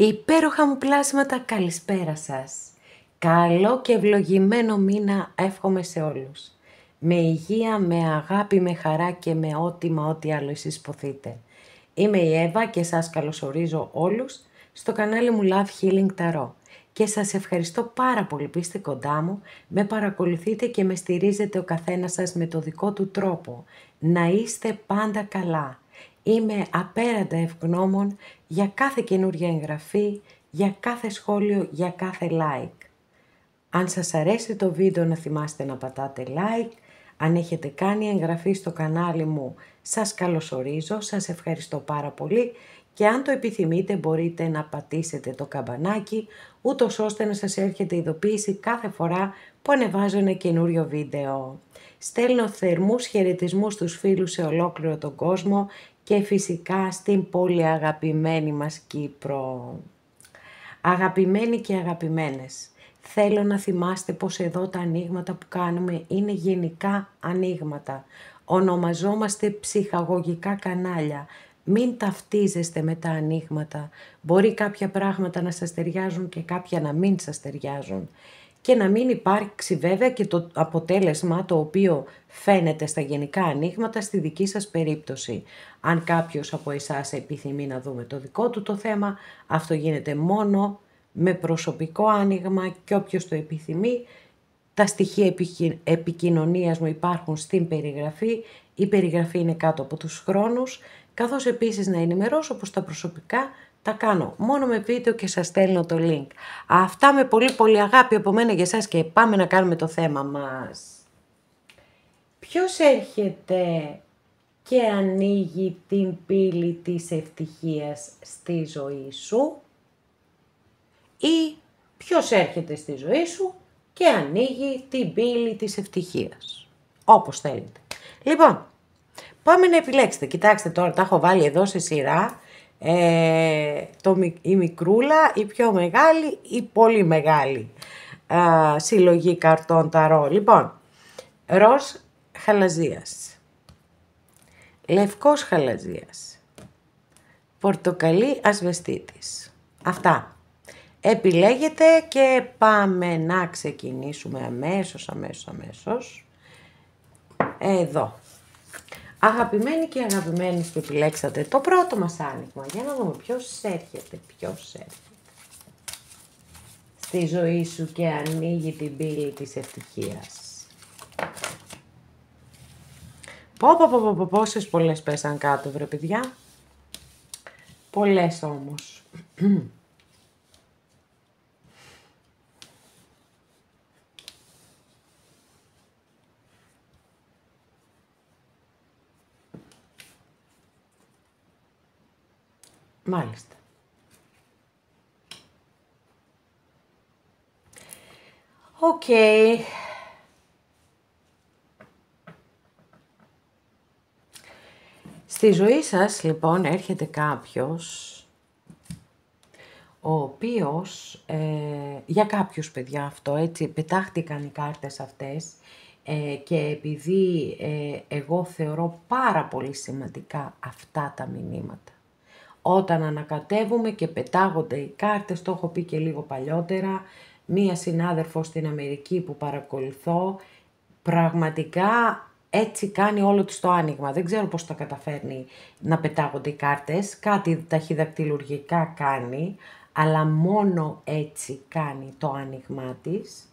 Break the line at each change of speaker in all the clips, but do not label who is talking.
Υπέροχα μου πλάσματα, καλησπέρα σας. Καλό και ευλογημένο μήνα εύχομαι σε όλους. Με υγεία, με αγάπη, με χαρά και με ό,τι άλλο εσείς ποθείτε. Είμαι η Εύα και σας καλωσορίζω όλους στο κανάλι μου Love Healing Tarot. Και σας ευχαριστώ πάρα πολύ που είστε κοντά μου, με παρακολουθείτε και με στηρίζετε ο καθένας σας με το δικό του τρόπο. Να είστε πάντα καλά. Είμαι απέραντα ευγνώμων για κάθε καινούργια εγγραφή, για κάθε σχόλιο, για κάθε like. Αν σας αρέσει το βίντεο να θυμάστε να πατάτε like. Αν έχετε κάνει εγγραφή στο κανάλι μου, σας καλωσορίζω, σας ευχαριστώ πάρα πολύ. Και αν το επιθυμείτε μπορείτε να πατήσετε το καμπανάκι, ούτως ώστε να σας έρχεται ειδοποίηση κάθε φορά που ανεβάζω ένα καινούριο βίντεο. Στέλνω θερμούς χαιρετισμούς στους φίλους σε ολόκληρο τον κόσμο και φυσικά στην πολύ αγαπημένη μας Κύπρο. Αγαπημένοι και αγαπημένες, θέλω να θυμάστε πως εδώ τα ανοίγματα που κάνουμε είναι γενικά ανοίγματα. Ονομαζόμαστε ψυχαγωγικά κανάλια. Μην ταυτίζεστε με τα ανοίγματα. Μπορεί κάποια πράγματα να σας ταιριάζουν και κάποια να μην σας ταιριάζουν. Και να μην υπάρξει βέβαια και το αποτέλεσμα το οποίο φαίνεται στα γενικά ανοίγματα στη δική σας περίπτωση. Αν κάποιος από εσάς επιθυμεί να δούμε το δικό του το θέμα, αυτό γίνεται μόνο με προσωπικό άνοιγμα και όποιος το επιθυμεί. Τα στοιχεία επικοινωνίας μου υπάρχουν στην περιγραφή. Η περιγραφή είναι κάτω από τους χρόνους, καθώς επίσης να ενημερώσω πως τα προσωπικά τα κάνω μόνο με βίντεο και σας στέλνω το link. Αυτά με πολύ αγάπη από μένα για εσάς και πάμε να κάνουμε το θέμα μας. Ποιος έρχεται και ανοίγει την πύλη της ευτυχίας στη ζωή σου ή ποιος έρχεται στη ζωή σου και ανοίγει την πύλη της ευτυχίας, όπως θέλετε. Λοιπόν, πάμε να επιλέξετε. Κοιτάξτε τώρα, τα έχω βάλει εδώ σε σειρά. Η μικρούλα, η πιο μεγάλη, η πολύ μεγάλη συλλογή καρτών ταρό. Λοιπόν, ροζ χαλαζίας, λευκός χαλαζίας, πορτοκαλί ασβεστίτης. Αυτά. Επιλέγετε και πάμε να ξεκινήσουμε αμέσως. Εδώ. Αγαπημένοι και αγαπημένοι που επιλέξατε το πρώτο μας άνοιγμα. Για να δούμε ποιος έρχεται στη ζωή σου και ανοίγει την πύλη της ευτυχίας. Πόσες πολλές πέσαν κάτω βρε παιδιά. Πολλές όμως. Μάλιστα. Οκ. Στη ζωή σας λοιπόν έρχεται κάποιος ο οποίος, για κάποιους παιδιά αυτό έτσι, πετάχτηκαν οι κάρτες αυτές και επειδή εγώ θεωρώ πάρα πολύ σημαντικά αυτά τα μηνύματα. Όταν ανακατεύουμε και πετάγονται οι κάρτες, το έχω πει και λίγο παλιότερα, μία συνάδελφος στην Αμερική που παρακολουθώ, πραγματικά έτσι κάνει όλο της το άνοιγμα. Δεν ξέρω πώς τα καταφέρνει να πετάγονται οι κάρτες, κάτι ταχυδακτηλουργικά κάνει, αλλά μόνο έτσι κάνει το άνοιγμά της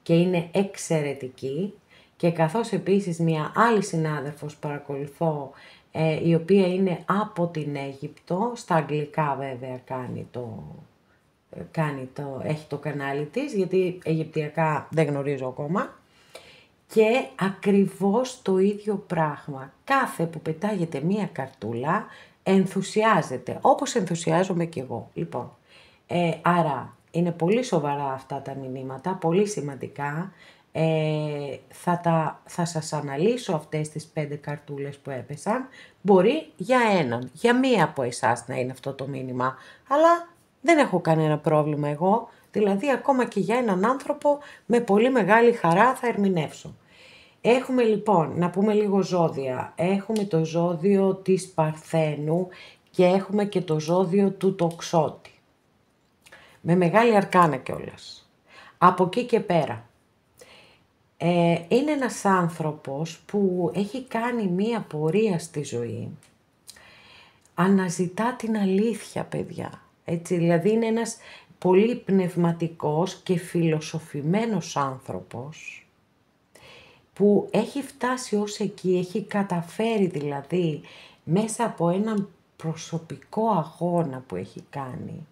και είναι εξαιρετική. Και καθώς επίσης μία άλλη συνάδελφος παρακολουθώ, η οποία είναι από την Αίγυπτο, στα αγγλικά βέβαια έχει το κανάλι της, γιατί αιγυπτιακά δεν γνωρίζω ακόμα. Και ακριβώς το ίδιο πράγμα. Κάθε που πετάγεται μία καρτούλα ενθουσιάζεται, όπως ενθουσιάζομαι κι εγώ. Λοιπόν, άρα είναι πολύ σοβαρά αυτά τα μηνύματα, πολύ σημαντικά. Θα σας αναλύσω αυτές τις 5 καρτούλες που έπεσαν. Μπορεί για μία από εσάς να είναι αυτό το μήνυμα, αλλά δεν έχω κανένα πρόβλημα εγώ, δηλαδή ακόμα και για έναν άνθρωπο με πολύ μεγάλη χαρά θα ερμηνεύσω. Έχουμε λοιπόν, να πούμε λίγο ζώδια, έχουμε το ζώδιο της Παρθένου και έχουμε και το ζώδιο του Τοξότη. Με μεγάλη αρκάνα κιόλας. Από εκεί και πέρα. Είναι ένας άνθρωπος που έχει κάνει μία πορεία στη ζωή. Αναζητά την αλήθεια, παιδιά. Έτσι, δηλαδή είναι ένας πολύ πνευματικός και φιλοσοφημένος άνθρωπος που έχει φτάσει ως εκεί, έχει καταφέρει δηλαδή μέσα από έναν προσωπικό αγώνα που έχει κάνει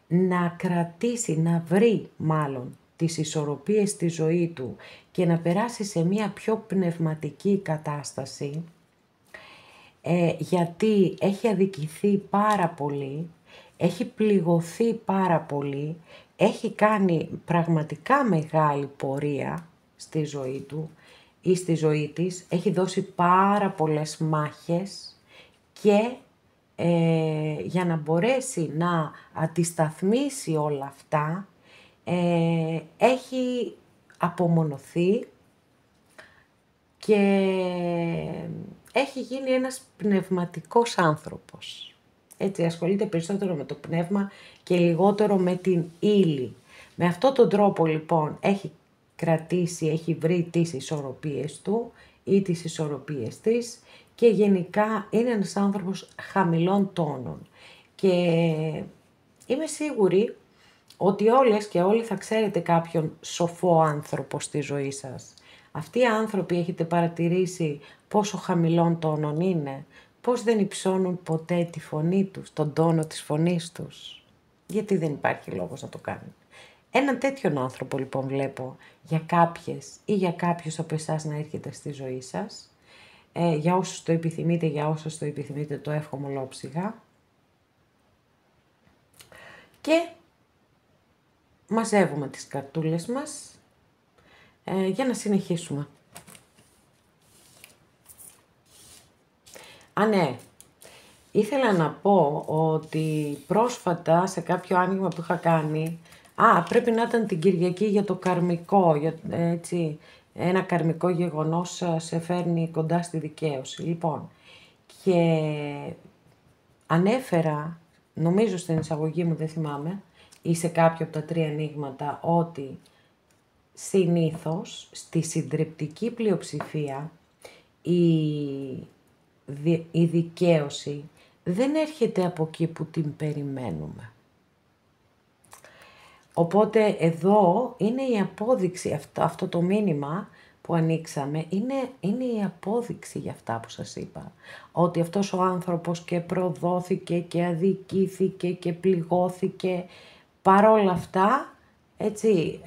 να κρατήσει, να βρει μάλλον τις ισορροπίες στη ζωή του και να περάσει σε μια πιο πνευματική κατάσταση, γιατί έχει αδικηθεί πάρα πολύ, έχει πληγωθεί πάρα πολύ, έχει κάνει πραγματικά μεγάλη πορεία στη ζωή του ή στη ζωή της, έχει δώσει πάρα πολλές μάχες και για να μπορέσει να αντισταθμίσει όλα αυτά, έχει απομονωθεί και έχει γίνει ένας πνευματικός άνθρωπος. Έτσι, ασχολείται περισσότερο με το πνεύμα και λιγότερο με την ύλη. Με αυτόν τον τρόπο λοιπόν έχει κρατήσει, έχει βρει τις ισορροπίες του ή τις ισορροπίες της και γενικά είναι ένας άνθρωπος χαμηλών τόνων. Και είμαι σίγουρη ότι όλες και όλοι θα ξέρετε κάποιον σοφό άνθρωπο στη ζωή σας. Αυτοί οι άνθρωποι έχετε παρατηρήσει πόσο χαμηλών τόνων είναι, πώς δεν υψώνουν ποτέ τη φωνή τους, τον τόνο της φωνής τους. Γιατί δεν υπάρχει λόγος να το κάνουν. Έναν τέτοιον άνθρωπο λοιπόν βλέπω για κάποιες ή για κάποιους από εσάς να έρχεται στη ζωή σας. Για όσους το επιθυμείτε, για όσους το επιθυμείτε, το εύχομαι ολόψυχα. Και μαζεύουμε τις καρτούλες μας για να συνεχίσουμε. Ναι, ήθελα να πω ότι πρόσφατα σε κάποιο άνοιγμα που είχα κάνει, πρέπει να ήταν την Κυριακή για το καρμικό, έτσι, ένα καρμικό γεγονός σε φέρνει κοντά στη δικαίωση. Λοιπόν, και ανέφερα, νομίζω στην εισαγωγή μου, δεν θυμάμαι, ή σε κάποιο από τα 3 ανοίγματα, ότι συνήθως στη συντριπτική πλειοψηφία η δικαίωση δεν έρχεται από εκεί που την περιμένουμε. Οπότε εδώ είναι η απόδειξη, αυτό το μήνυμα που ανοίξαμε, είναι η απόδειξη για αυτά που σας είπα. Ότι αυτός ο άνθρωπος και προδόθηκε και αδικήθηκε και πληγώθηκε, παρόλα αυτά, έτσι,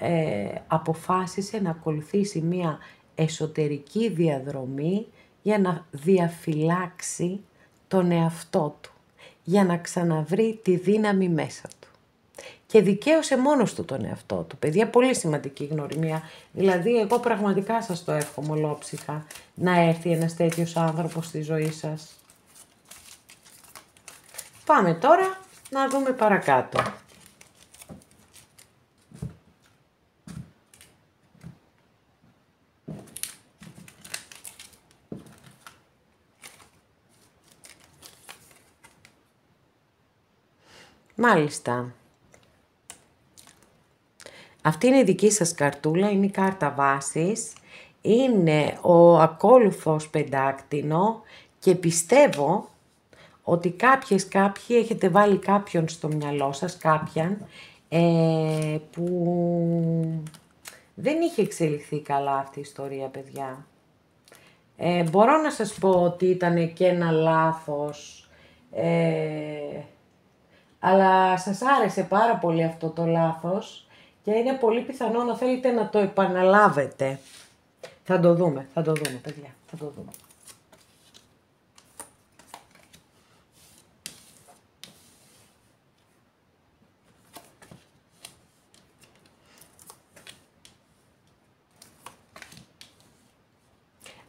αποφάσισε να ακολουθήσει μία εσωτερική διαδρομή για να διαφυλάξει τον εαυτό του, για να ξαναβρει τη δύναμη μέσα του. Και δικαίωσε μόνος του τον εαυτό του. Παιδιά, πολύ σημαντική γνωριμία. Δηλαδή, εγώ πραγματικά σας το εύχομαι ολόψυχα να έρθει ένας τέτοιος άνθρωπος στη ζωή σας. Πάμε τώρα να δούμε παρακάτω. Μάλιστα. Αυτή είναι η δική σας καρτούλα, είναι η κάρτα βάσης, είναι ο ακόλουθος πεντάκτηνο και πιστεύω ότι κάποιοι έχετε βάλει κάποιον στο μυαλό σας, κάποιαν, που δεν είχε εξελιχθεί καλά αυτή η ιστορία, παιδιά. Μπορώ να σας πω ότι ήταν και ένα λάθος, αλλά σας άρεσε πάρα πολύ αυτό το λάθος και είναι πολύ πιθανό να θέλετε να το επαναλάβετε. Θα το δούμε, παιδιά, θα το δούμε.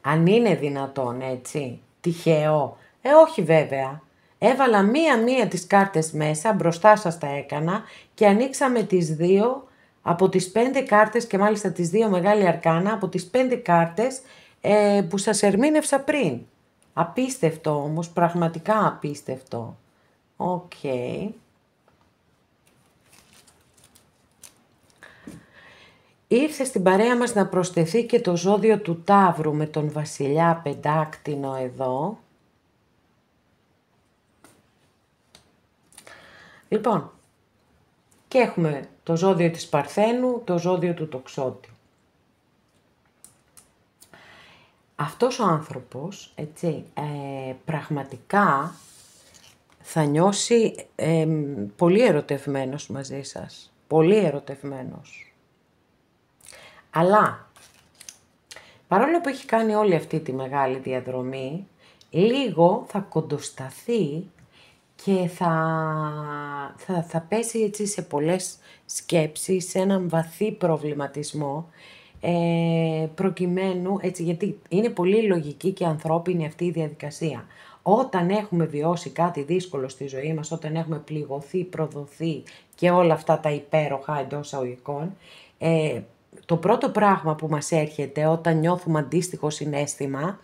Αν είναι δυνατόν, έτσι, τυχαίο. Όχι βέβαια. Έβαλα μία-μία τις κάρτες μέσα, μπροστά σας τα έκανα και ανοίξαμε τις 2 από τις 5 κάρτες και μάλιστα τις 2 μεγάλη αρκάνα από τις 5 κάρτες που σας ερμήνευσα πριν. Απίστευτο όμως, πραγματικά απίστευτο. Οκ. Ήρθε στην παρέα μας να προσθεθεί και το ζώδιο του Ταύρου με τον Βασιλιά Πεντάκτηνο εδώ. Λοιπόν, και έχουμε το ζώδιο της Παρθένου, το ζώδιο του Τοξότη. Αυτός ο άνθρωπος, έτσι, πραγματικά θα νιώσει πολύ ερωτευμένος μαζί σας. Πολύ ερωτευμένος. Αλλά, παρόλο που έχει κάνει όλη αυτή τη μεγάλη διαδρομή, λίγο θα κοντοσταθεί και θα πέσει έτσι σε πολλές σκέψεις, σε έναν βαθύ προβληματισμό, προκειμένου, έτσι, γιατί είναι πολύ λογική και ανθρώπινη αυτή η διαδικασία. Όταν έχουμε βιώσει κάτι δύσκολο στη ζωή μας, όταν έχουμε πληγωθεί, προδοθεί και όλα αυτά τα υπέροχα εντός εισαγωγικών, το πρώτο πράγμα που μας έρχεται όταν νιώθουμε αντίστοιχο συναίσθημα,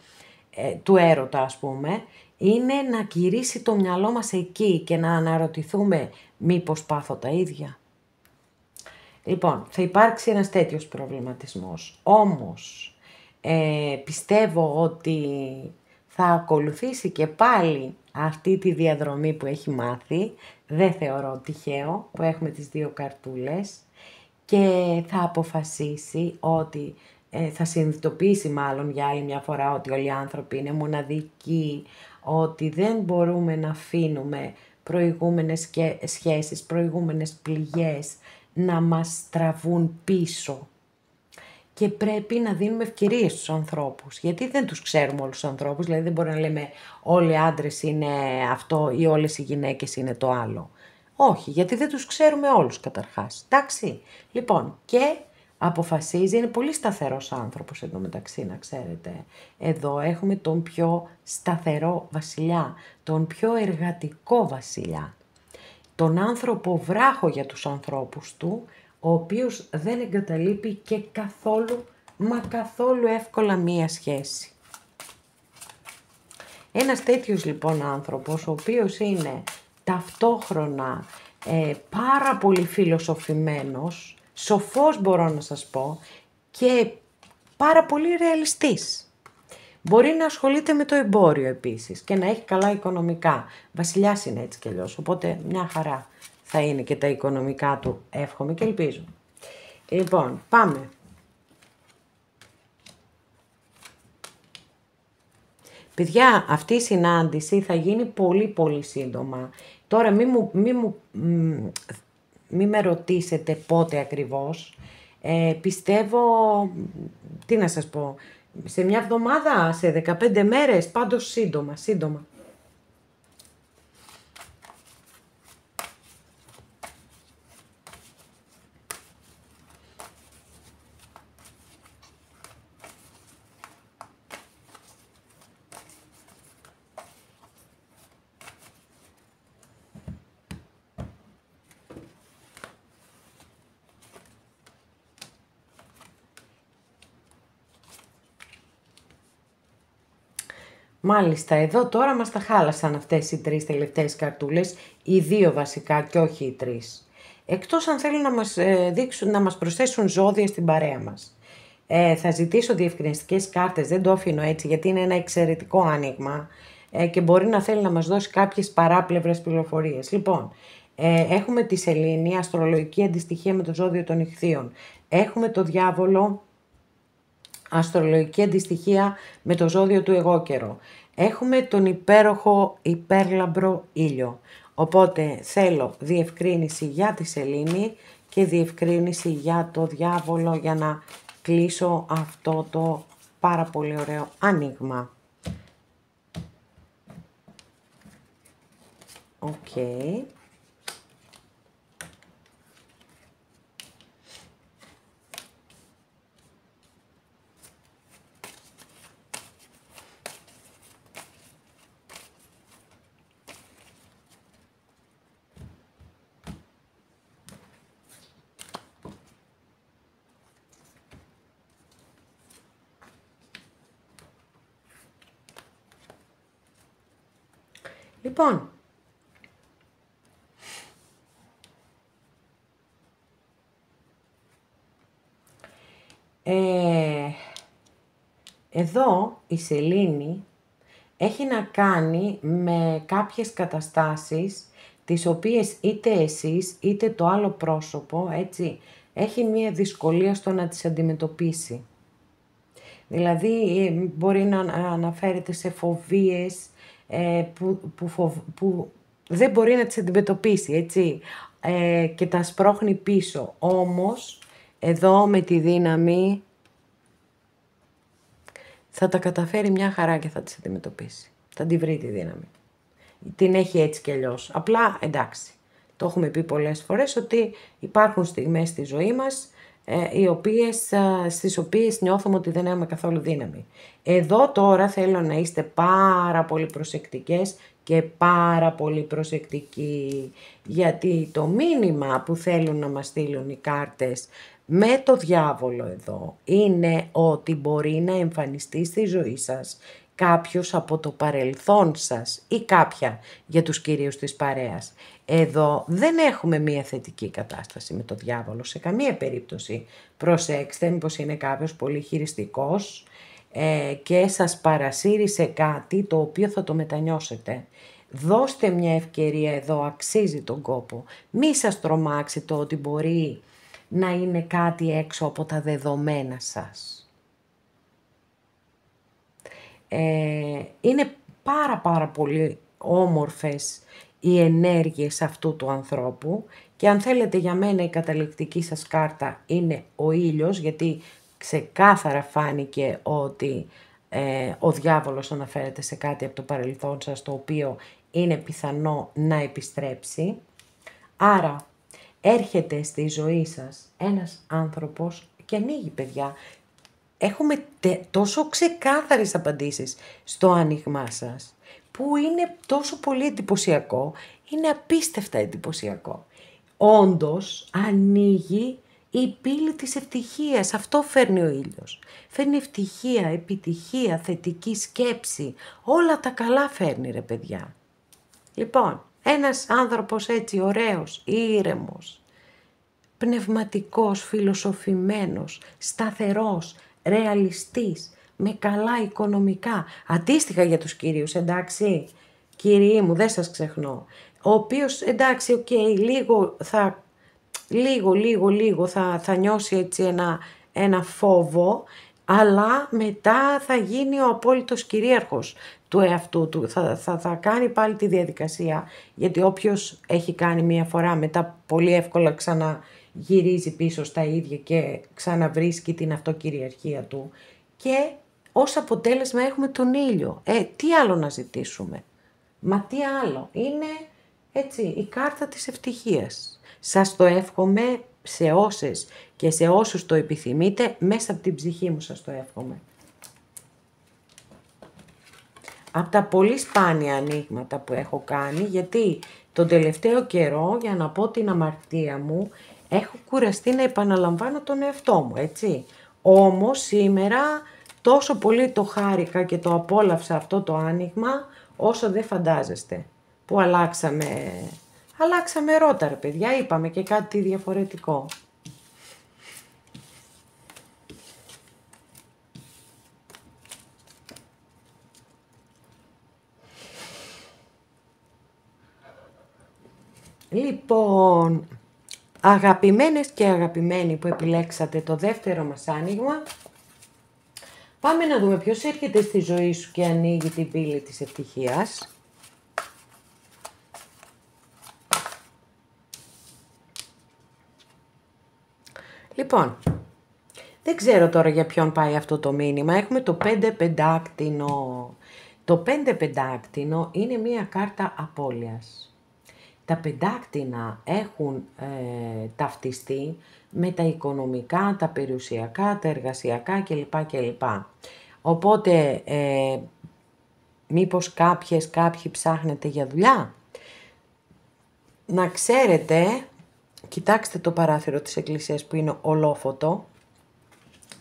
του έρωτα ας πούμε, είναι να γυρίσει το μυαλό μας εκεί και να αναρωτηθούμε μήπως πάθω τα ίδια. Λοιπόν, θα υπάρξει ένας τέτοιος προβληματισμός. Όμως, πιστεύω ότι θα ακολουθήσει και πάλι αυτή τη διαδρομή που έχει μάθει. Δεν θεωρώ τυχαίο που έχουμε τις δύο καρτούλες. Και θα αποφασίσει ότι θα συνειδητοποιήσει μάλλον για άλλη μια φορά ότι όλοι οι άνθρωποι είναι μοναδικοί, ότι δεν μπορούμε να αφήνουμε προηγούμενες σχέσεις, προηγούμενες πληγές να μας τραβούν πίσω. Και πρέπει να δίνουμε ευκαιρίες στους ανθρώπους, γιατί δεν τους ξέρουμε όλους τους ανθρώπους, δηλαδή δεν μπορούμε να λέμε όλοι οι άντρες είναι αυτό ή όλες οι γυναίκες είναι το άλλο. Όχι, γιατί δεν τους ξέρουμε όλους καταρχάς, εντάξει. Λοιπόν, και αποφασίζει, είναι πολύ σταθερός άνθρωπος εδώ μεταξύ, να ξέρετε. Εδώ έχουμε τον πιο σταθερό βασιλιά, τον πιο εργατικό βασιλιά. Τον άνθρωπο βράχο για τους ανθρώπους του, ο οποίος δεν εγκαταλείπει και καθόλου, μα καθόλου εύκολα μία σχέση. Ένας τέτοιος λοιπόν άνθρωπος, ο οποίος είναι ταυτόχρονα πάρα πολύ φιλοσοφημένος, σοφός μπορώ να σας πω, και πάρα πολύ ρεαλιστής. Μπορεί να ασχολείται με το εμπόριο επίσης και να έχει καλά οικονομικά. Βασιλιάς είναι έτσι κι αλλιώς, οπότε μια χαρά θα είναι και τα οικονομικά του, εύχομαι και ελπίζω. Λοιπόν, πάμε. Παιδιά, αυτή η συνάντηση θα γίνει πολύ πολύ σύντομα. Τώρα μη με ρωτήσετε πότε ακριβώς. Πιστεύω, τι να σας πω, σε μια εβδομάδα, σε 15 μέρες, πάντως σύντομα. Μάλιστα, εδώ τώρα μας τα χάλασαν αυτές οι τρεις τελευταίες καρτούλες, οι δύο βασικά και όχι οι τρεις. Εκτός αν θέλουν να μας προσθέσουν ζώδια στην παρέα μας. Θα ζητήσω διευκρινιστικές κάρτες, δεν το αφήνω έτσι γιατί είναι ένα εξαιρετικό άνοιγμα και μπορεί να θέλει να μας δώσει κάποιες παράπλευρες πληροφορίες. Λοιπόν, έχουμε τη Σελήνη, αστρολογική αντιστοιχεία με το ζώδιο των Ιχθύων. Έχουμε το Διάβολο, αστρολογική αντιστοιχεία με το ζώδιο του εγώκερο. Έχουμε τον υπέροχο υπέρλαμπρο ήλιο. Οπότε θέλω διευκρίνηση για τη Σελήνη και διευκρίνηση για το Διάβολο για να κλείσω αυτό το πάρα πολύ ωραίο άνοιγμα. Οκ. Λοιπόν, Εδώ η σελήνη έχει να κάνει με κάποιες καταστάσεις τις οποίες είτε εσείς είτε το άλλο πρόσωπο, έτσι, έχει μία δυσκολία στο να τις αντιμετωπίσει. Δηλαδή μπορεί να αναφέρεται σε φοβίες που δεν μπορεί να τις αντιμετωπίσει, έτσι, και τα σπρώχνει πίσω. Όμως, εδώ με τη δύναμη θα τα καταφέρει μια χαρά και θα τις αντιμετωπίσει. Θα τη βρει τη δύναμη. Την έχει έτσι κι αλλιώς. Απλά, εντάξει, το έχουμε πει πολλές φορές ότι υπάρχουν στιγμές στη ζωή μας στις οποίες νιώθουμε ότι δεν έχουμε καθόλου δύναμη. Εδώ τώρα θέλω να είστε πάρα πολύ προσεκτικές και πάρα πολύ προσεκτικοί, γιατί το μήνυμα που θέλουν να μας στείλουν οι κάρτες με το διάβολο εδώ είναι ότι μπορεί να εμφανιστεί στη ζωή σας κάποιος από το παρελθόν σας ή κάποια για τους κυρίους της παρέας. Εδώ δεν έχουμε μία θετική κατάσταση με το διάβολο σε καμία περίπτωση. Προσέξτε, μήπως είναι κάποιος πολύ χειριστικός και σας παρασύρει σε κάτι το οποίο θα το μετανιώσετε. Δώστε μια ευκαιρία εδώ, αξίζει τον κόπο. Μη σας τρομάξει το ότι μπορεί να είναι κάτι έξω από τα δεδομένα σας. Είναι πάρα πολύ όμορφες οι ενέργειες αυτού του ανθρώπου και αν θέλετε για μένα η καταληκτική σας κάρτα είναι ο ήλιος, γιατί ξεκάθαρα φάνηκε ότι ο διάβολος αναφέρεται σε κάτι από το παρελθόν σας το οποίο είναι πιθανό να επιστρέψει. Άρα έρχεται στη ζωή σας ένας άνθρωπος και ανοίγει, παιδιά. Έχουμε τόσο ξεκάθαρες απαντήσεις στο άνοιγμά σας, που είναι τόσο πολύ εντυπωσιακό, είναι απίστευτα εντυπωσιακό. Όντως ανοίγει η πύλη της ευτυχίας, αυτό φέρνει ο ήλιος. Φέρνει ευτυχία, επιτυχία, θετική σκέψη, όλα τα καλά φέρνει ρε παιδιά. Λοιπόν, ένας άνθρωπος έτσι ωραίος, ήρεμος, πνευματικός, φιλοσοφημένος, σταθερός, ρεαλιστής, με καλά οικονομικά, αντίστοιχα για τους κυρίους, εντάξει, κύριοι μου, δεν σας ξεχνώ, ο οποίος, εντάξει, λίγο θα νιώσει έτσι ένα φόβο, αλλά μετά θα γίνει ο απόλυτος κυρίαρχος του εαυτού του, θα κάνει πάλι τη διαδικασία, γιατί όποιος έχει κάνει μία φορά μετά πολύ εύκολα ξαναγυρίζει πίσω στα ίδια και ξαναβρίσκει την αυτοκυριαρχία του και ως αποτέλεσμα έχουμε τον ήλιο. Τι άλλο να ζητήσουμε, μα τι άλλο, είναι έτσι η κάρτα της ευτυχίας. Σας το εύχομαι σε όσες και σε όσους το επιθυμείτε, μέσα από την ψυχή μου σας το εύχομαι. Από τα πολύ σπάνια ανοίγματα που έχω κάνει, γιατί τον τελευταίο καιρό, για να πω την αμαρτία μου, έχω κουραστεί να επαναλαμβάνω τον εαυτό μου, έτσι. Όμως σήμερα τόσο πολύ το χάρηκα και το απόλαυσα αυτό το άνοιγμα, όσο δεν φαντάζεστε. Που αλλάξαμε ρότα ρε παιδιά, είπαμε και κάτι διαφορετικό. Λοιπόν, αγαπημένες και αγαπημένοι που επιλέξατε το δεύτερο μας άνοιγμα, πάμε να δούμε ποιος έρχεται στη ζωή σου και ανοίγει την πύλη της ευτυχίας. Λοιπόν, δεν ξέρω τώρα για ποιον πάει αυτό το μήνυμα. Έχουμε το 5-5άκτηνο. Το 5-5άκτηνο είναι μία κάρτα απώλειας. Τα πεντάκτηνα έχουν ταυτιστεί με τα οικονομικά, τα περιουσιακά, τα εργασιακά κλπ. Οπότε, μήπως κάποιοι ψάχνετε για δουλειά. Να ξέρετε, κοιτάξτε το παράθυρο της εκκλησίας που είναι ολόφωτο,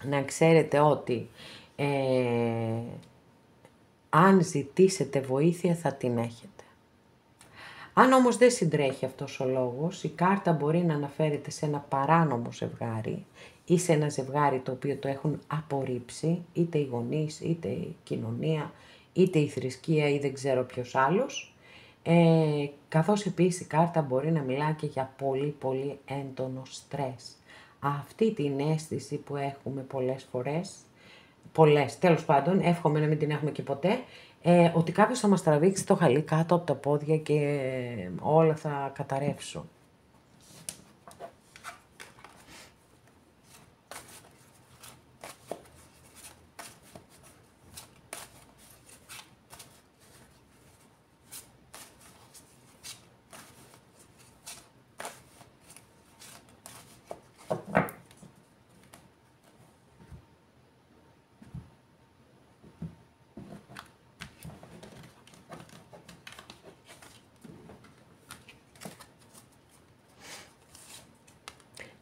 να ξέρετε ότι αν ζητήσετε βοήθεια θα την έχετε. Αν όμως δεν συντρέχει αυτός ο λόγος, η κάρτα μπορεί να αναφέρεται σε ένα παράνομο ζευγάρι Είσαι ένα ζευγάρι το οποίο το έχουν απορρίψει, είτε οι γονείς, είτε η κοινωνία, είτε η θρησκεία ή δεν ξέρω ποιος άλλος. Καθώς επίσης η κάρτα μπορεί να μιλά και για πολύ πολύ έντονο στρες. Αυτή την αίσθηση που έχουμε τέλος πάντων, εύχομαι να μην την έχουμε και ποτέ, ότι κάποιος θα μας τραβήξει το χαλί κάτω από τα πόδια και όλα θα καταρρεύσουν.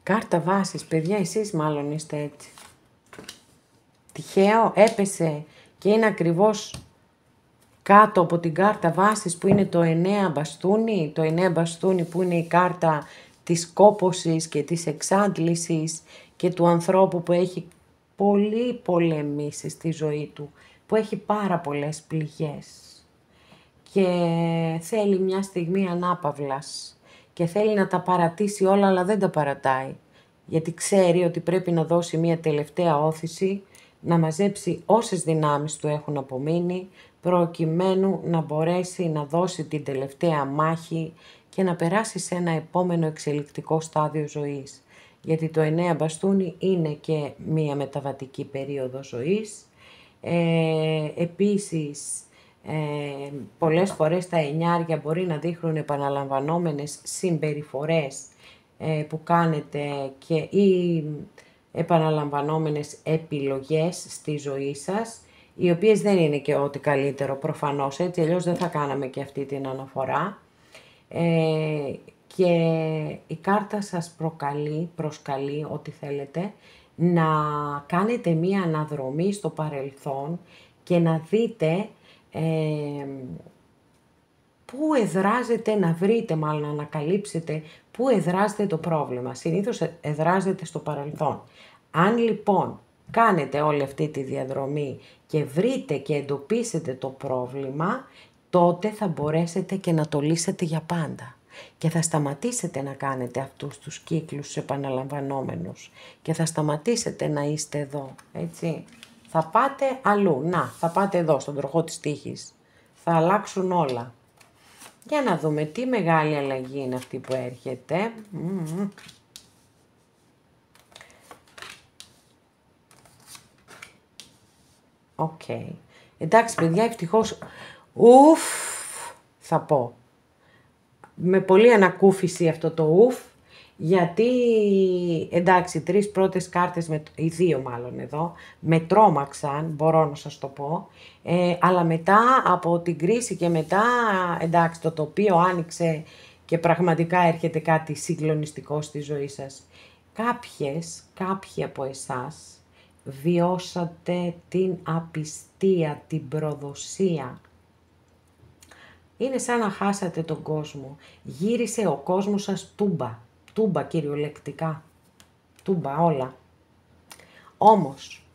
Κάρτα βάσης, παιδιά, εσείς μάλλον είστε έτσι. Τυχαίο, έπεσε και είναι ακριβώς κάτω από την κάρτα βάσης που είναι το 9 μπαστούνι, το 9 μπαστούνι που είναι η κάρτα της κόπωσης και της εξάντλησης και του ανθρώπου που έχει πολύ πολεμήσει στη ζωή του, που έχει πάρα πολλές πληγές και θέλει μια στιγμή ανάπαυλας και θέλει να τα παρατήσει όλα, αλλά δεν τα παρατάει, γιατί ξέρει ότι πρέπει να δώσει μια τελευταία όθηση, να μαζέψει όσες δυνάμεις του έχουν απομείνει, προκειμένου να μπορέσει να δώσει την τελευταία μάχη και να περάσει σε ένα επόμενο εξελικτικό στάδιο ζωής. Γιατί το 9 μπαστούνι είναι και μία μεταβατική περίοδο ζωής. Επίσης, πολλές φορές τα εννιάρια μπορεί να δείχνουν επαναλαμβανόμενες συμπεριφορές που κάνετε ή επαναλαμβανόμενες επιλογές στη ζωή σας, οι οποίες δεν είναι και ό,τι καλύτερο προφανώς, έτσι, αλλιώς δεν θα κάναμε και αυτή την αναφορά. Και η κάρτα σας προσκαλεί ό,τι θέλετε, να κάνετε μία αναδρομή στο παρελθόν και να δείτε πού εδράζεται, να βρείτε μάλλον, να ανακαλύψετε πού εδράζεται το πρόβλημα. Συνήθως εδράζεται στο παρελθόν. Αν λοιπόν κάνετε όλη αυτή τη διαδρομή και βρείτε και εντοπίσετε το πρόβλημα, τότε θα μπορέσετε και να το λύσετε για πάντα. Και θα σταματήσετε να κάνετε αυτούς τους κύκλους επαναλαμβανόμενους. Και θα σταματήσετε να είστε εδώ, έτσι. Θα πάτε αλλού. Να, θα πάτε εδώ, στον τροχό της τύχης. Θα αλλάξουν όλα. Για να δούμε τι μεγάλη αλλαγή είναι αυτή που έρχεται. Οκ. Εντάξει, παιδιά, ευτυχώς. Θα πω. Με πολλή ανακούφιση αυτό το γιατί, εντάξει, 3 πρώτες κάρτες, οι 2 μάλλον εδώ, με τρόμαξαν, μπορώ να σας το πω, αλλά μετά από την κρίση και μετά, εντάξει, το τοπίο άνοιξε και πραγματικά έρχεται κάτι συγκλονιστικό στη ζωή σας. Κάποιοι από εσάς βιώσατε την απιστία, την προδοσία. Είναι σαν να χάσατε τον κόσμο. Γύρισε ο κόσμος σας τούμπα κυριολεκτικά. Τούμπα όλα. Όμως,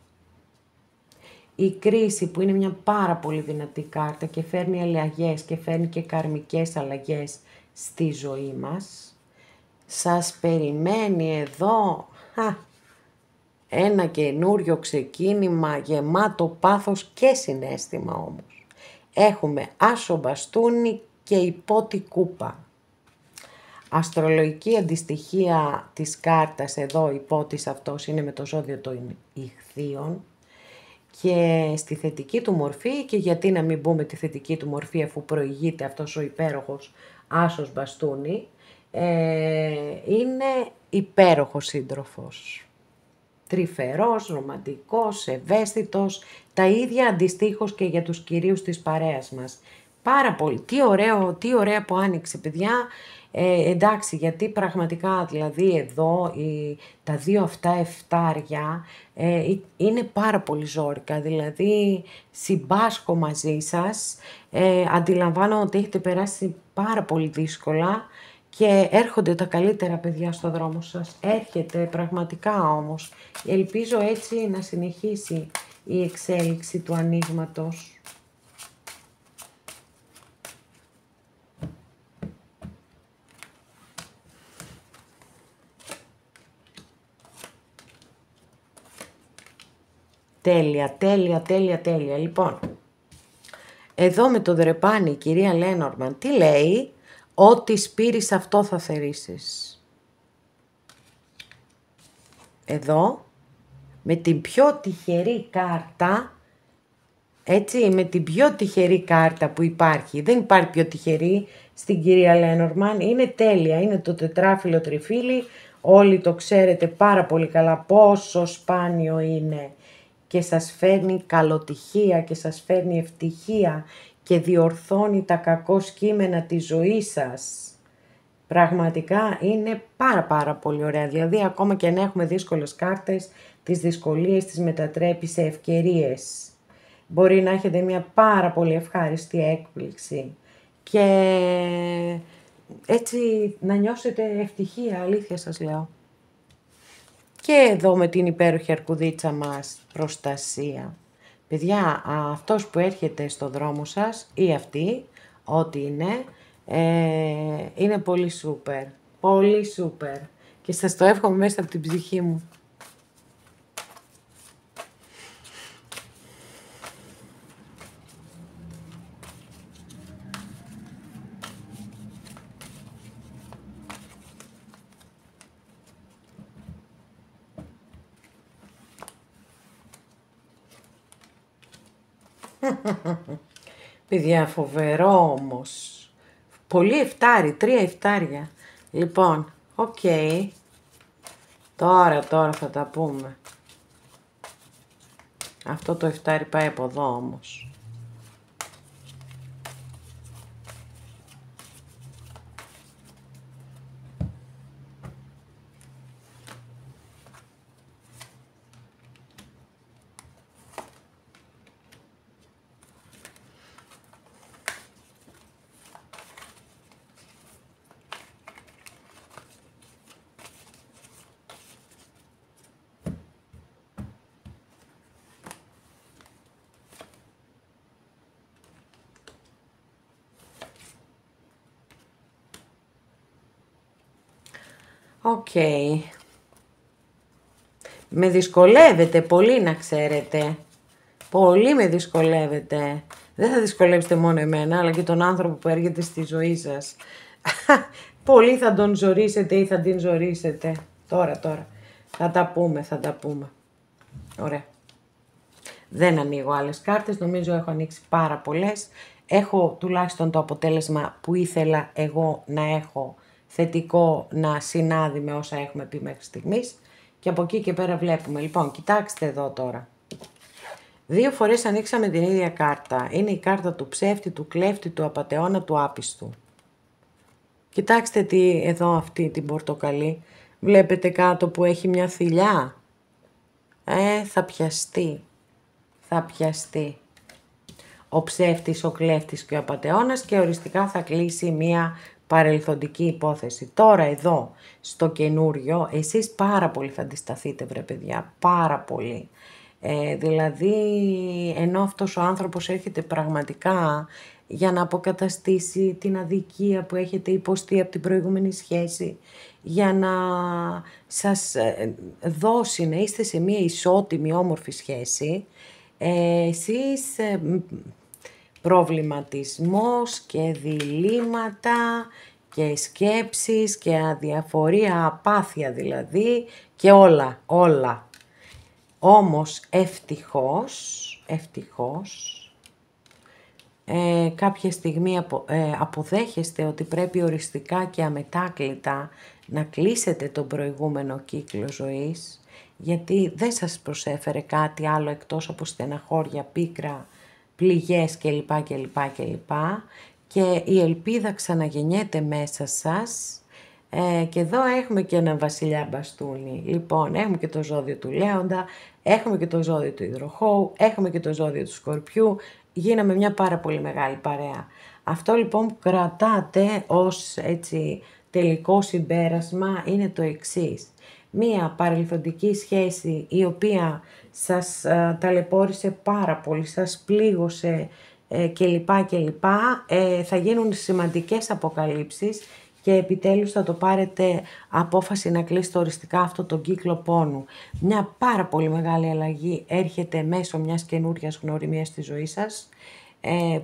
η κρίση που είναι μια πάρα πολύ δυνατή κάρτα και φέρνει αλλαγές και φέρνει και καρμικές αλλαγές στη ζωή μας, σας περιμένει εδώ ένα καινούριο ξεκίνημα γεμάτο πάθος και συναίσθημα όμως. Έχουμε άσο μπαστούνι και υπότη κούπα. Αστρολογική αντιστοιχεία της κάρτας εδώ, υπότης αυτός, είναι με το ζώδιο των Ιχθύων και στη θετική του μορφή, και γιατί να μην μπούμε τη θετική του μορφή αφού προηγείται αυτός ο υπέροχος άσος μπαστούνι, είναι υπέροχος σύντροφος. Τρυφερός, ρομαντικός, ευαίσθητος, τα ίδια αντιστοίχως και για τους κυρίους της παρέας μας. Πάρα πολύ. Τι ωραία που άνοιξε, παιδιά. Εντάξει, γιατί πραγματικά, δηλαδή εδώ τα 2 αυτά εφτάρια είναι πάρα πολύ ζόρικα, δηλαδή συμπάσχω μαζί σας, αντιλαμβάνω ότι έχετε περάσει πάρα πολύ δύσκολα και έρχονται τα καλύτερα παιδιά στο δρόμο σας. Έρχεται πραγματικά όμως. Ελπίζω έτσι να συνεχίσει η εξέλιξη του ανοίγματος. Τέλεια, τέλεια, τέλεια, τέλεια. Λοιπόν, εδώ με το δρεπάνι η κυρία Λένορμαν τι λέει? Ό,τι σπείρεις αυτό θα θερήσεις. Εδώ, με την πιο τυχερή κάρτα, έτσι, με την πιο τυχερή κάρτα που υπάρχει. Δεν υπάρχει πιο τυχερή στην κυρία Λένορμαν. Είναι τέλεια, είναι το τετράφυλλο τριφύλι. Όλοι το ξέρετε πάρα πολύ καλά πόσο σπάνιο είναι. Και σας φέρνει καλοτυχία και σας φέρνει ευτυχία και διορθώνει τα κακό κείμενα της ζωής σας. Πραγματικά είναι πάρα πολύ ωραία. Δηλαδή ακόμα και αν έχουμε δύσκολες κάρτες, τις δυσκολίες τις μετατρέπει σε ευκαιρίες. Μπορεί να έχετε μια πάρα πολύ ευχάριστη έκπληξη και έτσι να νιώσετε ευτυχία, αλήθεια σας λέω. Και εδώ με την υπέροχη αρκουδίτσα μας προστασία. Παιδιά, αυτός που έρχεται στο δρόμο σας ή αυτή, ό,τι είναι πολύ σούπερ. Πολύ σούπερ. Και σας το εύχομαι μέσα από την ψυχή μου. Παιδιά, φοβερό όμως. Πολύ εφτάρι, 3 εφτάρια. Λοιπόν, οκ. Τώρα θα τα πούμε. Αυτό το εφτάρι πάει από εδώ όμως. Οκ. Με δυσκολεύεται πολύ να ξέρετε. Πολύ με δυσκολεύεται. Δεν θα δυσκολεύσετε μόνο εμένα, αλλά και τον άνθρωπο που έρχεται στη ζωή σας. Πολύ θα τον ζορίσετε ή θα την ζορίσετε. Τώρα. Θα τα πούμε. Ωραία. Δεν ανοίγω άλλες κάρτες, νομίζω έχω ανοίξει πάρα πολλές. Έχω τουλάχιστον το αποτέλεσμα που ήθελα εγώ να έχω, θετικό, να συνάδει με όσα έχουμε πει μέχρι στιγμής. Και από εκεί και πέρα βλέπουμε. Λοιπόν, κοιτάξτε εδώ τώρα. 2 φορές ανοίξαμε την ίδια κάρτα. Είναι η κάρτα του ψεύτη, του κλέφτη, του απατεώνα, του άπιστου. Κοιτάξτε τι εδώ αυτή την πορτοκαλί. Βλέπετε κάτω που έχει μια θηλιά. Θα πιαστεί. Θα πιαστεί. Ο ψεύτης, ο κλέφτης και ο απατεώνας και οριστικά θα κλείσει μια παρελθοντική υπόθεση. Τώρα εδώ στο καινούριο εσείς πάρα πολύ θα αντισταθείτε βρε παιδιά, πάρα πολύ. Δηλαδή ενώ αυτός ο άνθρωπος έρχεται πραγματικά για να αποκαταστήσει την αδικία που έχετε υποστεί από την προηγούμενη σχέση, για να σας δώσει να είστε σε μια ισότιμη όμορφη σχέση, εσείς προβληματισμός και διλήμματα και σκέψεις και αδιαφορία, απάθεια δηλαδή και όλα. Όμως ευτυχώς, κάποια στιγμή αποδέχεστε ότι πρέπει οριστικά και αμετάκλητα να κλείσετε τον προηγούμενο κύκλο ζωής, γιατί δεν σας προσέφερε κάτι άλλο εκτός από στεναχώρια, πίκρα, πληγές κλπ. Και η ελπίδα ξαναγεννιέται μέσα σας. Και εδώ έχουμε και έναν βασιλιά μπαστούνι. Λοιπόν, έχουμε και το ζώδιο του Λέοντα, έχουμε και το ζώδιο του Υδροχόου, έχουμε και το ζώδιο του Σκορπιού. Γίναμε μια πάρα πολύ μεγάλη παρέα. Αυτό λοιπόν που κρατάτε ως έτσι τελικό συμπέρασμα είναι το εξής. Μία παρελθοντική σχέση η οποία σας ταλαιπώρησε πάρα πολύ, σας πλήγωσε κλπ. Θα γίνουν σημαντικές αποκαλύψεις και επιτέλους θα το πάρετε απόφαση να κλείσετε οριστικά αυτό τον κύκλο πόνου. Μια πάρα πολύ μεγάλη αλλαγή έρχεται μέσω μιας καινούριας γνωριμίας στη ζωή σας,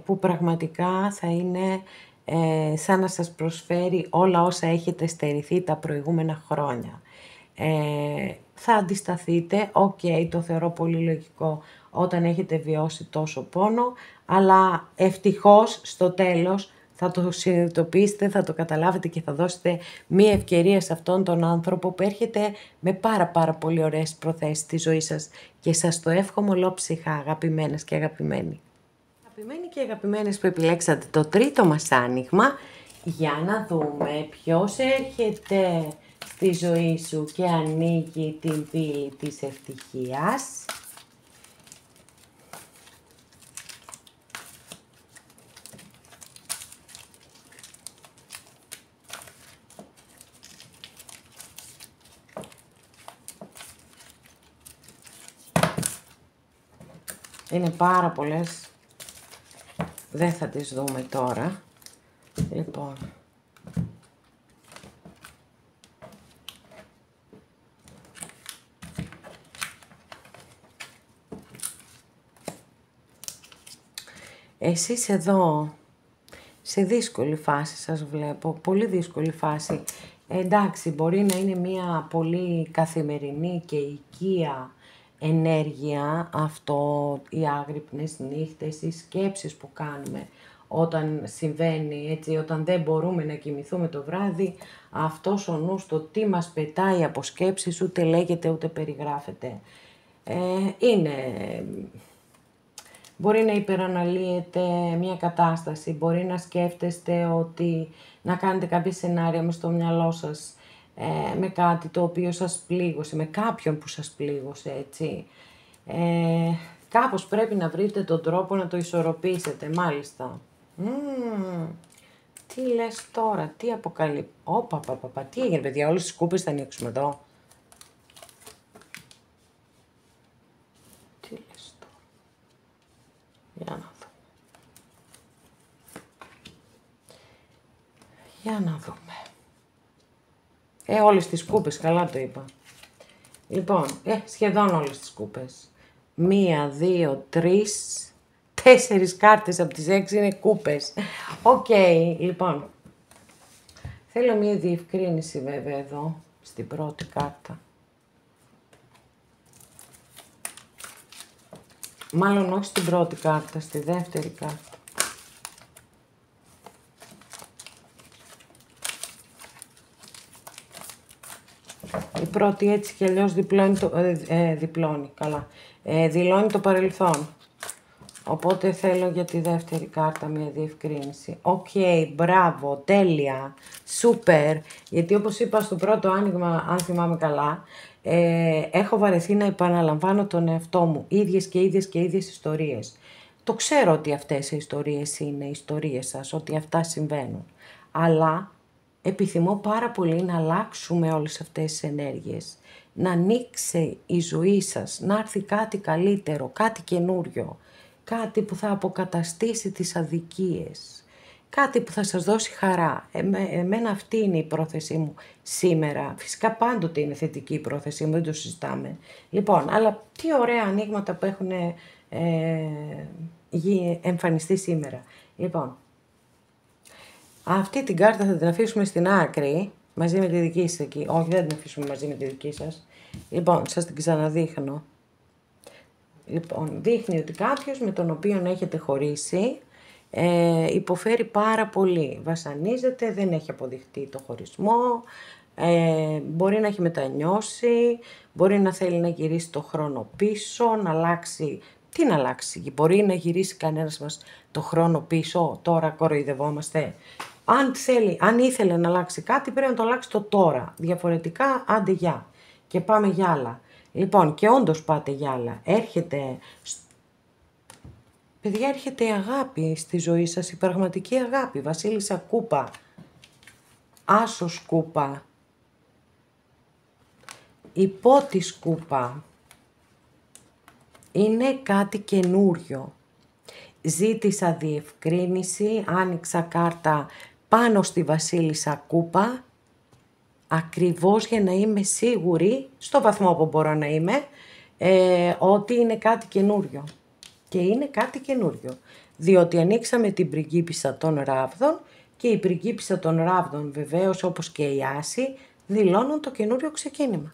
που πραγματικά θα είναι σαν να σας προσφέρει όλα όσα έχετε στερηθεί τα προηγούμενα χρόνια. Θα αντισταθείτε, το θεωρώ πολύ λογικό όταν έχετε βιώσει τόσο πόνο, αλλά ευτυχώς στο τέλος θα το συνειδητοποιήσετε, θα το καταλάβετε και θα δώσετε μία ευκαιρία σε αυτόν τον άνθρωπο που έρχεται με πάρα πολύ ωραίες προθέσεις στη ζωή σας και σας το εύχομαι ολόψυχα, αγαπημένες και αγαπημένοι. Αγαπημένοι και αγαπημένες που επιλέξατε το τρίτο μας άνοιγμα, για να δούμε ποιος έρχεται στη ζωή σου και ανοίγει την πύλη της ευτυχίας. Είναι πάρα πολλές, δεν θα τις δούμε τώρα. Λοιπόν, εσείς εδώ, σε δύσκολη φάση σας βλέπω, πολύ δύσκολη φάση. Εντάξει, μπορεί να είναι μια πολύ καθημερινή και οικία ενέργεια αυτό, οι άγρυπνες νύχτες, οι σκέψεις που κάνουμε όταν συμβαίνει, έτσι, όταν δεν μπορούμε να κοιμηθούμε το βράδυ, αυτός ο νους, το τι μας πετάει από σκέψεις, ούτε λέγεται ούτε περιγράφεται. Μπορεί να υπεραναλύετε μια κατάσταση, μπορεί να σκέφτεστε ότι να κάνετε κάποια σενάρια μες στο μυαλό σας, με κάτι το οποίο σας πλήγωσε, με κάποιον που σας πλήγωσε, έτσι. Κάπως πρέπει να βρείτε τον τρόπο να το ισορροπήσετε, μάλιστα. Τι λες τώρα, τι αποκαλύπτει. Τι έγινε, παιδιά, όλες τις κούπες θα ανοίξουμε εδώ. Τι λες τώρα. Για να δούμε. Για να δούμε. Όλες τις κούπες, καλά το είπα. Λοιπόν, σχεδόν όλες τις κούπες. 1, 2, 3, 4 κάρτες από τις 6 είναι κούπες. Λοιπόν. Θέλω μία διευκρίνηση βέβαια εδώ, στην πρώτη κάρτα. Μάλλον όχι στην πρώτη κάρτα, στη δεύτερη κάρτα. Η πρώτη έτσι κι αλλιώς δηλώνει το παρελθόν. Οπότε θέλω για τη δεύτερη κάρτα μια διευκρίνηση. Μπράβο, τέλεια, σούπερ. Γιατί όπως είπα στο πρώτο άνοιγμα, αν θυμάμαι καλά, έχω βαρεθεί να επαναλαμβάνω τον εαυτό μου ίδιες και ίδιες ιστορίες. Το ξέρω ότι αυτές οι ιστορίες είναι οι ιστορίες σας, ότι αυτά συμβαίνουν. Αλλά επιθυμώ πάρα πολύ να αλλάξουμε όλες αυτές τις ενέργειες. Να ανοίξει η ζωή σας, να έρθει κάτι καλύτερο, κάτι καινούριο. Κάτι που θα αποκαταστήσει τις αδικίες. Κάτι που θα σας δώσει χαρά. Εμένα αυτή είναι η πρόθεσή μου σήμερα. Φυσικά πάντοτε είναι θετική η πρόθεσή μου, δεν το συζητάμε. Λοιπόν, αλλά τι ωραία ανοίγματα που έχουν εμφανιστεί σήμερα. Λοιπόν, αυτή την κάρτα θα την αφήσουμε στην άκρη, μαζί με τη δική σας εκεί. Όχι, δεν την αφήσουμε μαζί με τη δική σας. Λοιπόν, σας την ξαναδείχνω. Λοιπόν, δείχνει ότι κάποιος με τον οποίο έχετε χωρίσει υποφέρει πάρα πολύ. Βασανίζεται, δεν έχει αποδειχτεί το χωρισμό, μπορεί να έχει μετανιώσει, μπορεί να θέλει να γυρίσει το χρόνο πίσω, να αλλάξει. Τι να αλλάξει, μπορεί να γυρίσει κανένας μας το χρόνο πίσω, τώρα κοροϊδευόμαστε. Αν ήθελε να αλλάξει κάτι, πρέπει να το αλλάξει το τώρα. Διαφορετικά, άντε γεια. Και πάμε για άλλα. Λοιπόν, και όντως πάτε για άλλα. Παιδιά, έρχεται η αγάπη στη ζωή σας, η πραγματική αγάπη. Βασίλισσα Κούπα. άσο σκούπα, η πότη σκούπα, είναι κάτι καινούριο. Ζήτησα διευκρίνηση, άνοιξα κάρτα πάνω στη βασίλισσα κούπα, ακριβώς για να είμαι σίγουρη, στο βαθμό που μπορώ να είμαι, ότι είναι κάτι καινούριο. Και είναι κάτι καινούριο, διότι ανοίξαμε την πριγκίπισσα των ράβδων και η πριγκίπισσα των ράβδων βεβαίως, όπως και η άση, δηλώνουν το καινούριο ξεκίνημα.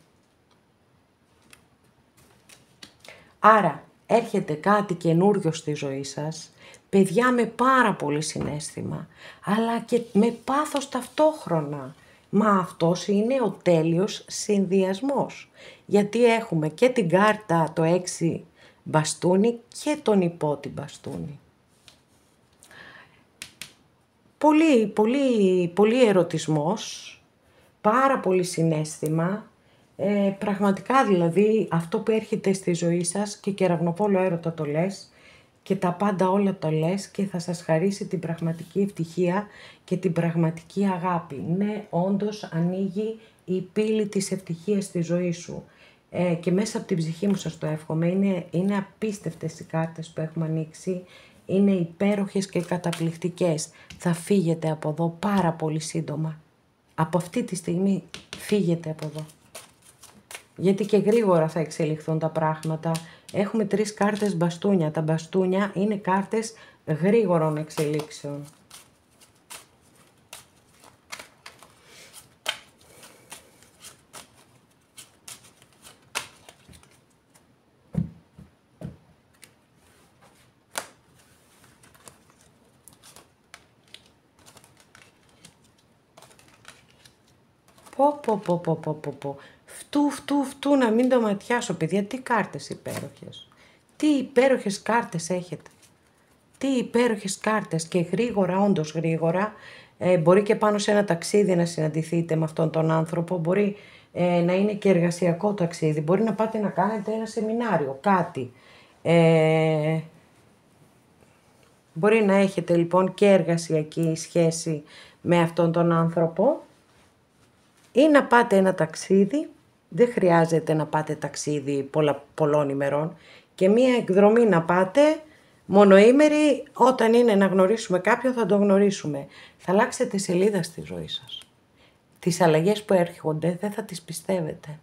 Άρα έρχεται κάτι καινούριο στη ζωή σας, παιδιά με πάρα πολύ συναίσθημα, αλλά και με πάθος ταυτόχρονα. Μα αυτός είναι ο τέλειος συνδυασμός, γιατί έχουμε και την κάρτα το 6 μπαστούνι και τον υπότι μπαστούνι. Πολύ ερωτισμός, πάρα πολύ συναίσθημα, πραγματικά δηλαδή αυτό που έρχεται στη ζωή σας και κεραυνοπόλο έρωτα το λες και τα πάντα όλα το λες και θα σας χαρίσει την πραγματική ευτυχία και την πραγματική αγάπη. Ναι, όντως ανοίγει η πύλη της ευτυχίας στη ζωή σου. Και μέσα από την ψυχή μου σας το εύχομαι. Είναι απίστευτες οι κάρτες που έχουμε ανοίξει. Είναι υπέροχες και καταπληκτικές. Θα φύγετε από εδώ πάρα πολύ σύντομα. Από αυτή τη στιγμή φύγετε από εδώ. Γιατί και γρήγορα θα εξελιχθούν τα πράγματα. Έχουμε 3 κάρτες μπαστούνια. Τα μπαστούνια είναι κάρτες γρήγορων εξελίξεων. Πω. Φτού να μην το ματιάσω, παιδιά. Τι κάρτες υπέροχες. Τι υπέροχες κάρτες έχετε. Τι υπέροχες κάρτες και γρήγορα, όντως γρήγορα. Μπορεί και πάνω σε ένα ταξίδι να συναντηθείτε με αυτόν τον άνθρωπο. Μπορεί να είναι και εργασιακό ταξίδι. Μπορεί να πάτε να κάνετε ένα σεμινάριο, κάτι. Μπορεί να έχετε λοιπόν και εργασιακή σχέση με αυτόν τον άνθρωπο. Ή να πάτε ένα ταξίδι, δεν χρειάζεται να πάτε ταξίδι πολλών ημερών και μία εκδρομή να πάτε μονοήμερη, όταν είναι να γνωρίσουμε κάποιον θα τον γνωρίσουμε. Θα αλλάξετε σελίδα στη ζωή σας. Τις αλλαγές που έρχονται δεν θα τις πιστεύετε.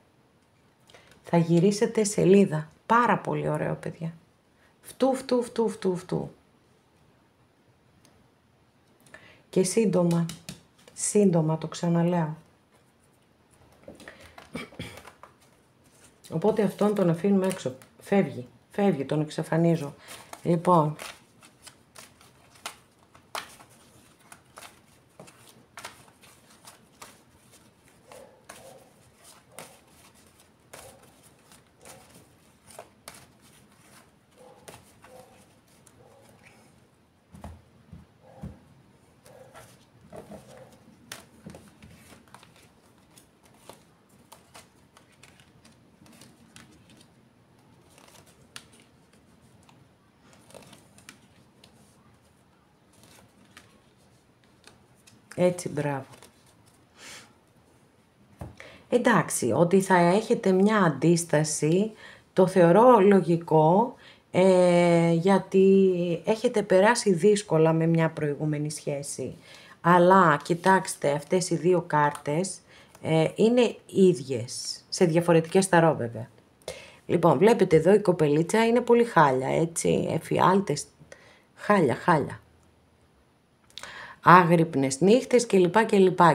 Θα γυρίσετε σελίδα. Πάρα πολύ ωραίο, παιδιά. Φτού. Και σύντομα το ξαναλέω. Οπότε αυτόν τον αφήνουμε έξω. Φεύγει, τον εξαφανίζω. Λοιπόν, έτσι, μπράβο. Εντάξει, ότι θα έχετε μια αντίσταση, το θεωρώ λογικό, γιατί έχετε περάσει δύσκολα με μια προηγούμενη σχέση. Αλλά, κοιτάξτε, αυτές οι 2 κάρτες είναι ίδιες, σε διαφορετικές ταρό βέβαια. Λοιπόν, βλέπετε εδώ η κοπελίτσα είναι πολύ χάλια, έτσι, εφιάλτες, χάλια. Άγρυπνες νύχτες κλπ.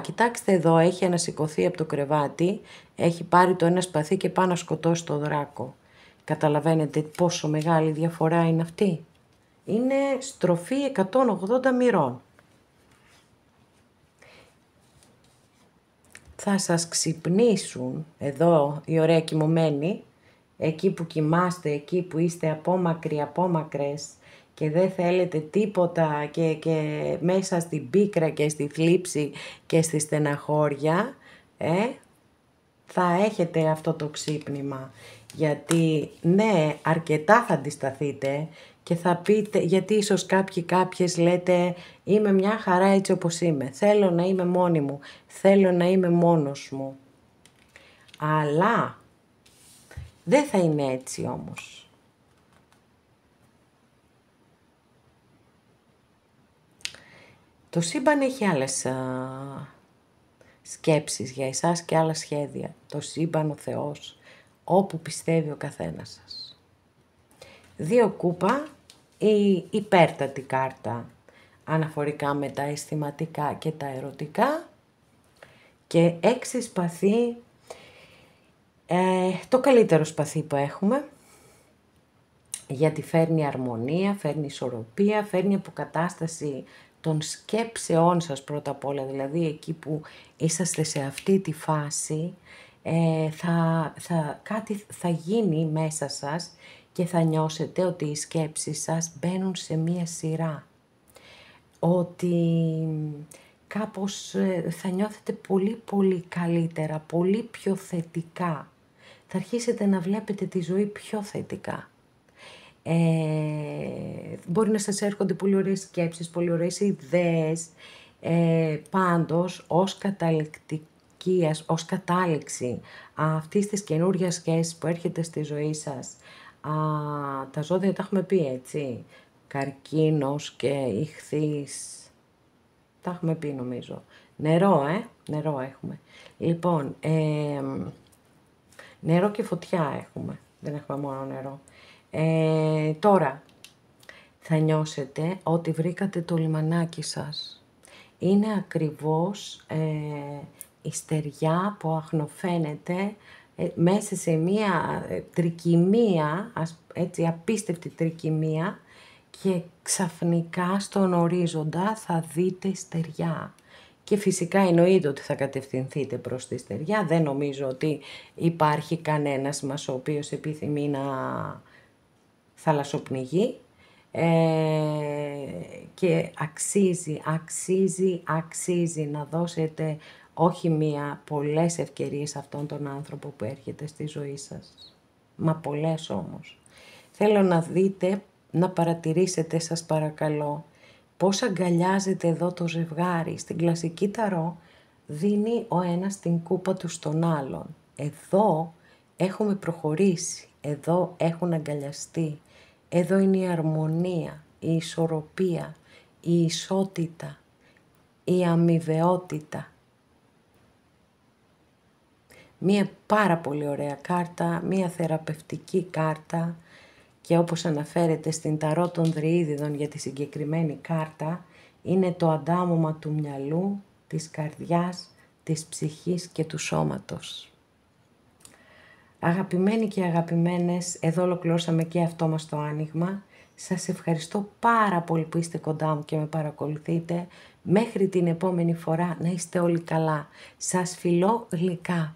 Κοιτάξτε εδώ, έχει ανασηκωθεί από το κρεβάτι, έχει πάρει το ένα σπαθί και πάει να σκοτώσει το δράκο. Καταλαβαίνετε πόσο μεγάλη διαφορά είναι αυτή. Είναι στροφή 180 μοιρών. Θα σας ξυπνήσουν εδώ οι ωραία κοιμωμένοι, εκεί που κοιμάστε, εκεί που είστε απόμακρες και δεν θέλετε τίποτα και μέσα στην πίκρα και στη θλίψη και στη στεναχώρια, θα έχετε αυτό το ξύπνημα. Γιατί ναι, αρκετά θα αντισταθείτε Και θα πείτε, γιατί ίσως κάποιες λέτε, είμαι μια χαρά έτσι όπως είμαι. Θέλω να είμαι μόνη μου. Θέλω να είμαι μόνος μου. Αλλά δεν θα είναι έτσι όμως. Το σύμπαν έχει άλλες σκέψεις για εσάς και άλλα σχέδια. Το σύμπαν, ο Θεός, όπου πιστεύει ο καθένας σας. 2 κούπα, η υπέρτατη κάρτα αναφορικά με τα αισθηματικά και τα ερωτικά. Και 6 σπαθί, το καλύτερο σπαθί που έχουμε, γιατί φέρνει αρμονία, φέρνει ισορροπία, φέρνει αποκατάσταση των σκέψεών σας πρώτα απ' όλα, δηλαδή εκεί που είσαστε σε αυτή τη φάση, κάτι θα γίνει μέσα σας και θα νιώσετε ότι οι σκέψεις σας μπαίνουν σε μία σειρά. Ότι κάπως θα νιώθετε πολύ καλύτερα, πολύ πιο θετικά. Θα αρχίσετε να βλέπετε τη ζωή πιο θετικά. Μπορεί να σας έρχονται πολύ ωραίες σκέψεις, πολύ ωραίες ιδέες. Πάντως, ως κατάληξη αυτής της καινούργιας σχέσης που έρχεται στη ζωή σας, τα ζώδια τα έχουμε πει, έτσι, καρκίνος και ιχθύς, τα έχουμε πει νομίζω. Νερό έχουμε. Λοιπόν, νερό και φωτιά έχουμε, δεν έχουμε μόνο νερό. Τώρα, θα νιώσετε ότι βρήκατε το λιμανάκι σας. Είναι ακριβώς η στεριά που αχνοφαίνεται μέσα σε μία τρικυμία, έτσι απίστευτη τρικυμία, και ξαφνικά στον ορίζοντα θα δείτε στεριά. Και φυσικά εννοείται ότι θα κατευθυνθείτε προς τη στεριά. Δεν νομίζω ότι υπάρχει κανένας μας ο οποίος επιθυμεί να θαλασσοπνιγεί. Και αξίζει να δώσετε όχι μία, πολλές ευκαιρίες σε αυτόν τον άνθρωπο που έρχεται στη ζωή σας. Μα πολλές όμως. Θέλω να δείτε, να παρατηρήσετε, σας παρακαλώ, πώς αγκαλιάζεται εδώ το ζευγάρι. Στην κλασική ταρό δίνει ο ένας την κούπα του στον άλλον. Εδώ έχουμε προχωρήσει, εδώ έχουν αγκαλιαστεί. Εδώ είναι η αρμονία, η ισορροπία, η ισότητα, η αμοιβαιότητα. Μία πάρα πολύ ωραία κάρτα, μία θεραπευτική κάρτα, και όπως αναφέρεται στην ταρό των Δριίδιδων για τη συγκεκριμένη κάρτα, είναι το αντάμωμα του μυαλού, της καρδιάς, της ψυχής και του σώματος. Αγαπημένοι και αγαπημένες, εδώ ολοκληρώσαμε και αυτό μας το άνοιγμα. Σας ευχαριστώ πάρα πολύ που είστε κοντά μου και με παρακολουθείτε. Μέχρι την επόμενη φορά να είστε όλοι καλά. Σας φιλώ γλυκά.